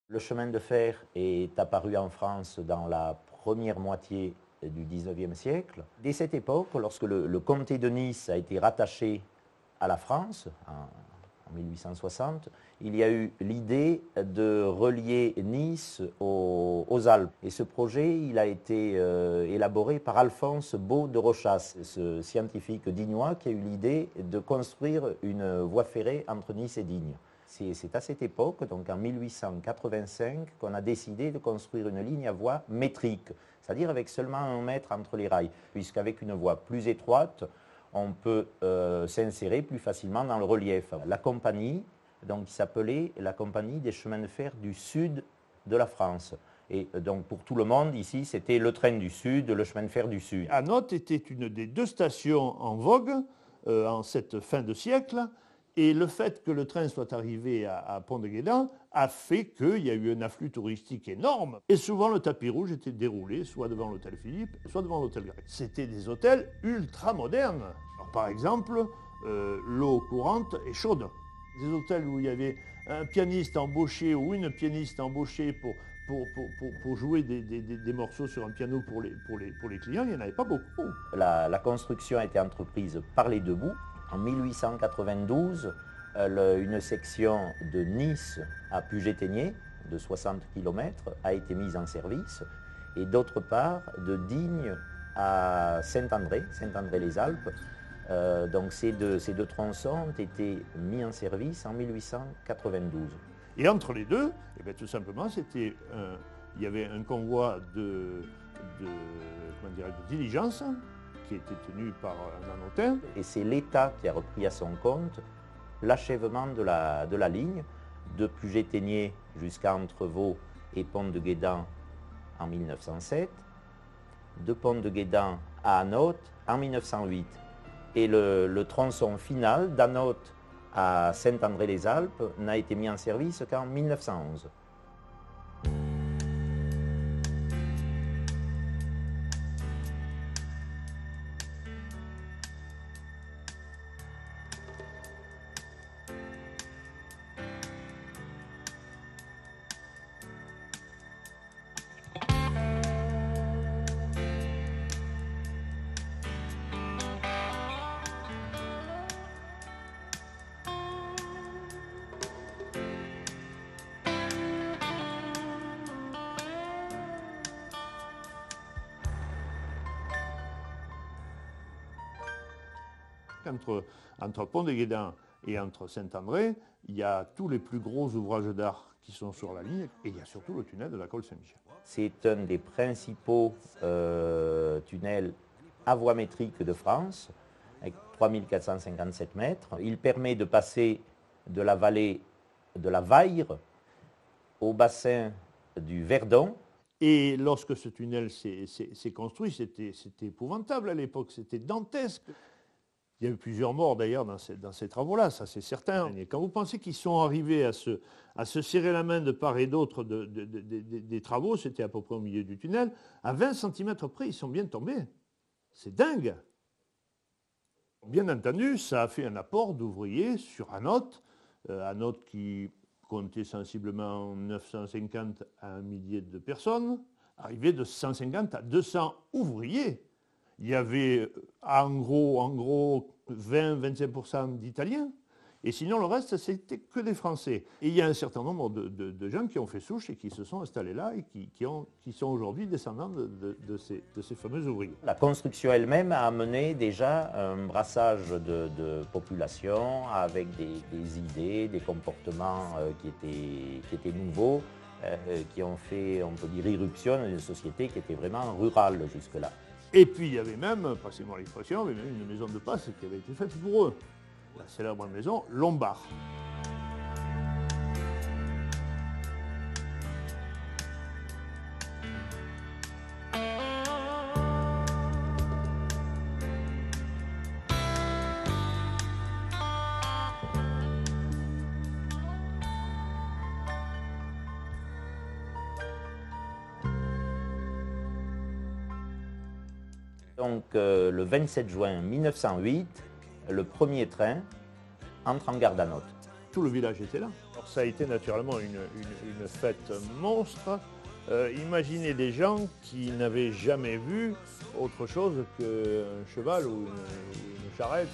Le chemin de fer est apparu en France dans la première moitié du XIXe siècle. Dès cette époque, lorsque le comté de Nice a été rattaché à la France, en 1860, il y a eu l'idée de relier Nice aux Alpes. Et ce projet, il a été élaboré par Alphonse Beau de Rochas, ce scientifique dignois qui a eu l'idée de construire une voie ferrée entre Nice et Digne. C'est à cette époque, donc en 1885, qu'on a décidé de construire une ligne à voie métrique, c'est-à-dire avec seulement 1 mètre entre les rails, puisqu'avec une voie plus étroite, on peut s'insérer plus facilement dans le relief. La compagnie, donc, qui s'appelait la Compagnie des chemins de fer du sud de la France. Et donc pour tout le monde, ici, c'était le train du sud, le chemin de fer du sud. Hanotte était une des 2 stations en vogue en cette fin de siècle. Et le fait que le train soit arrivé à Pont-de-Guédan a fait qu'il y a eu un afflux touristique énorme. Et souvent, le tapis rouge était déroulé soit devant l'hôtel Philippe, soit devant l'hôtel Grec. C'était des hôtels ultra modernes. Alors, par exemple, l'eau courante est chaude. Des hôtels où il y avait un pianiste embauché ou une pianiste embauchée pour jouer des morceaux sur un piano pour les clients, il n'y en avait pas beaucoup. La construction a été entreprise par les Debout. En 1892, une section de Nice à Puget-Théniers, de 60 km, a été mise en service. Et d'autre part, de Digne à Saint-André-les-Alpes. Donc ces deux tronçons ont été mis en service en 1892. Et entre les deux, eh bien, tout simplement, il y avait un convoi de diligence qui était tenu par un anotin. Et c'est l'État qui a repris à son compte l'achèvement de la ligne de Puget-Théniers jusqu'à Entrevaux et Pont-de-Guédan en 1907, de Pont-de-Guédan à Hanotte en 1908. Et le tronçon final d'Hanotte à Saint-André-les-Alpes n'a été mis en service qu'en 1911. Entre Pont-de-Guédan et entre Saint-André, il y a tous les plus gros ouvrages d'art qui sont sur la ligne et il y a surtout le tunnel de la Colle Saint-Michel. C'est un des principaux tunnels à voie métrique de France, avec 3457 mètres. Il permet de passer de la vallée de la Vaire au bassin du Verdon. Et lorsque ce tunnel s'est construit, c'était épouvantable à l'époque, c'était dantesque. Il y a eu plusieurs morts d'ailleurs dans ces travaux-là, ça c'est certain. Et quand vous pensez qu'ils sont arrivés à se serrer la main de part et d'autre des travaux, c'était à peu près au milieu du tunnel, à 20 cm près, ils sont bien tombés. C'est dingue. Bien entendu, ça a fait un apport d'ouvriers sur Hanotte, Hanotte qui comptait sensiblement 950 à 1 millier de personnes, arrivé de 150 à 200 ouvriers. Il y avait en gros 20-25% d'Italiens, et sinon le reste, c'était que des Français. Et il y a un certain nombre de gens qui ont fait souche et qui se sont installés là et qui sont aujourd'hui descendants de ces fameux ouvriers. La construction elle-même a amené déjà un brassage de population avec des idées, des comportements qui étaient nouveaux, qui ont fait, on peut dire, irruption dans une société qui était vraiment rurale jusque-là. Et puis il y avait même, passez-moi l'expression, il y avait même une maison de passe qui avait été faite pour eux. La célèbre maison Lombard. Donc le 27 juin 1908, le premier train entre en gare d'Hanotte. Tout le village était là. ça a été naturellement une fête monstre. Imaginez des gens qui n'avaient jamais vu autre chose qu'un cheval ou une charrette.